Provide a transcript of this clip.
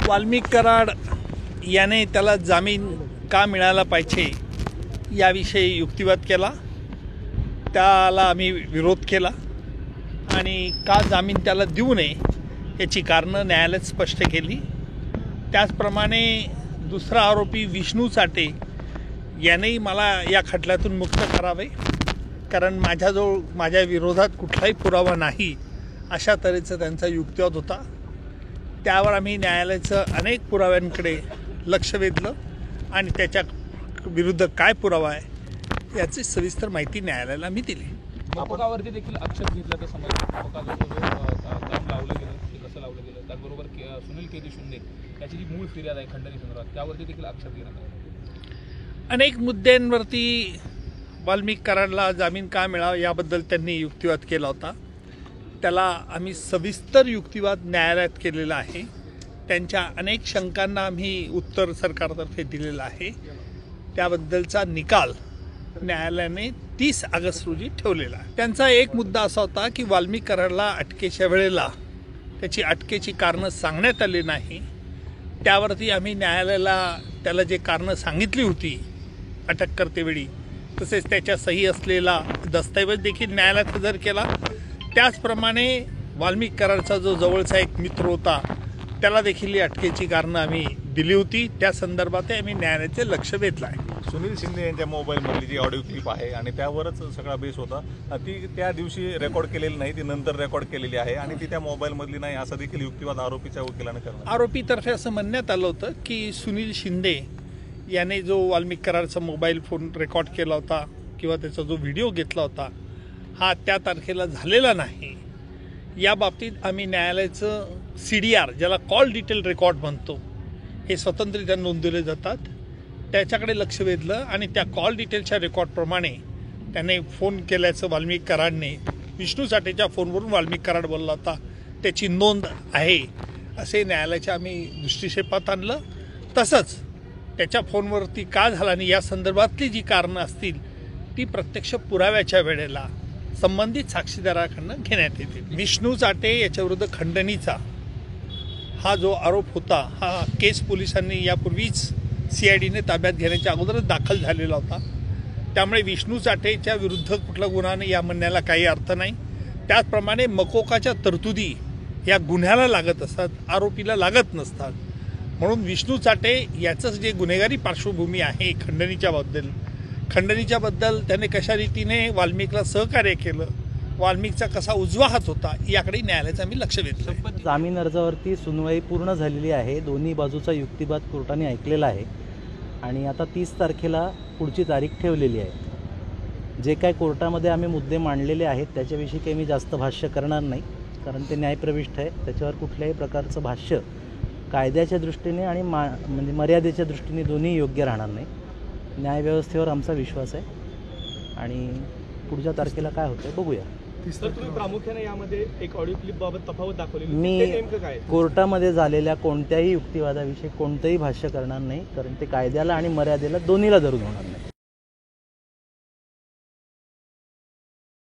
वाल्मिक कराड याने त्याला जामीन का मिळाला पाहिजे याविषयी युक्तिवाद केला, त्याला आम्ही विरोध केला आणि का जामीन त्याला देऊ नये याची कारणं न्यायालयात स्पष्ट केली। त्याचप्रमाणे दुसरा आरोपी विष्णू चाटे यानेही मला या खटल्यातून मुक्त करावे, कारण माझ्याजवळ माझ्या विरोधात कुठलाही पुरावा नाही अशा तऱ्हेचा त्यांचा युक्तिवाद होता। त्यावर आम्ही न्यायालयाचं अनेक पुराव्यांकडे लक्ष वेधलं आणि त्याच्या विरुद्ध काय पुरावा आहे याची सविस्तर माहिती न्यायालयाला मी दिली। मकोकावरती देखील आक्षेप घेतला तर समजलं काम लावलं गेलं ते कसं लावलं गेलं, त्याचबरोबर सुनील केदी शिंदे याची जी मूळ फिर्याद आहे खंडणी संदर्भात त्यावरती देखील आक्षेप घेण्यात आला। अनेक मुद्द्यांवरती वाल्मिक कराडला जामीन का मिळावा याबद्दल त्यांनी युक्तिवाद केला होता। त्याला आम्ही सविस्तर युक्तिवाद न्यायालयात केलेला आहे। त्यांच्या अनेक शंकांना आम्ही उत्तर सरकारतर्फे दिलेलं आहे। त्याबद्दलचा निकाल न्यायालयाने 30 ऑगस्ट रोजी ठेवलेला आहे। त्यांचा एक मुद्दा असा होता की वाल्मिक कराडला अटकेच्या वेळेला त्याची अटकेची कारणं सांगण्यात आली नाही। त्यावरती आम्ही न्यायालयाला त्याला जे कारणं सांगितली होती अटक करतेवेळी तसेच त्याच्या सही असलेला दस्तऐवज देखील न्यायालयात हजर केला। त्याचप्रमाणे वाल्मिक कराडचा जो जवळचा एक मित्र होता त्याला देखील ही अटकेची कारणं आम्ही दिली होती। त्या संदर्भात आम्ही न्यायालयाचे लक्ष वेधलं आहे। सुनील शिंदे यांच्या मोबाईलमधली जी ऑडिओ क्लिप आहे आणि त्यावरच सगळा बेस होता, ती त्या दिवशी रेकॉर्ड केलेली नाही, ती नंतर रेकॉर्ड केलेली आहे आणि ती त्या मोबाईलमधली नाही असा देखील युक्तिवाद आरोपीच्या वकिलाने करणार। आरोपीतर्फे असं म्हणण्यात आलं होतं की सुनील शिंदे याने जो वाल्मिक कराडचा मोबाईल फोन रेकॉर्ड केला होता किंवा त्याचा जो व्हिडिओ घेतला होता हा त्या तारखेला झालेला नाही। या बाबतीत आम्ही न्यायालयाचं CDR ज्याला कॉल डिटेल रेकॉर्ड म्हणतो हे स्वतंत्ररित्या नोंदवले जातात त्याच्याकडे लक्ष वेधलं आणि त्या कॉल डिटेलच्या रेकॉर्डप्रमाणे त्याने फोन केल्याचं वाल्मिक कराडने विष्णू चाटेच्या फोनवरून वाल्मिक कराड बोलला होता त्याची नोंद आहे असे न्यायालयाच्या आम्ही दृष्टिक्षेपात आणलं। तसंच त्याच्या फोनवरती का झाला नाही या संदर्भातली जी कारणं असतील ती प्रत्यक्ष पुराव्याच्या वेळेला संबंधित साक्षीदाराकडनं घेण्यात येतील। विष्णू चाटे याच्याविरुद्ध खंडणीचा हा जो आरोप होता हा केस पोलिसांनी यापूर्वीच CIDने ताब्यात घेण्याच्या अगोदरच दाखल झालेला होता। त्यामुळे विष्णू चाटेच्या विरुद्ध कुठला गुन्हा नाही या म्हणण्याला काही अर्थ नाही। त्याचप्रमाणे मकोकाच्या तरतुदी या गुन्ह्याला लागत असतात, आरोपीला लागत नसतात। म्हणून विष्णू चाटे याचं जे गुन्हेगारी पार्श्वभूमी आहे खंडणीच्या बद्दल त्याने कशा रीतीने वाल्मिकला सहकार्य केलं, वाल्मिकचा कसा उजवा हात होता याकडे न्यायालयाचं आम्ही लक्ष वेधलं। जामीन अर्जावरती सुनवाई पूर्ण झालेली आहे। दोन्ही बाजूचा युक्तिवाद कोर्टाने ऐकलेला आहे आणि आता 30 तारखेला पुढची तारीख ठेवलेली आहे। जे काय कोर्टामध्ये आम्ही मुद्दे मांडलेले आहेत त्याच्याविषयी काही मी जास्त भाष्य करणार नाही, कारण ते न्यायप्रविष्ट आहे। त्याच्यावर कुठल्याही प्रकारचं भाष्य कायद्याच्या दृष्टीने आणि म्हणजे मर्यादेच्या दृष्टीने दोन्ही योग्य राहणार नाही। न्यायव्यवस्थेवर आमचा विश्वास आहे आणि पुढच्या तारखेला काय होतं बघूया। तर तुम्ही प्रामुख्याने यामध्ये एक ऑडिओ क्लिप बाबत तफावत दाखवली, मी नेमकं काय कोर्टामध्ये झालेल्या कोणत्याही युक्तिवादाविषयी कोणतंही भाष्य करणार नाही, कारण ते कायद्याला आणि मर्यादेला दोन्हीला धरून होणार नाही।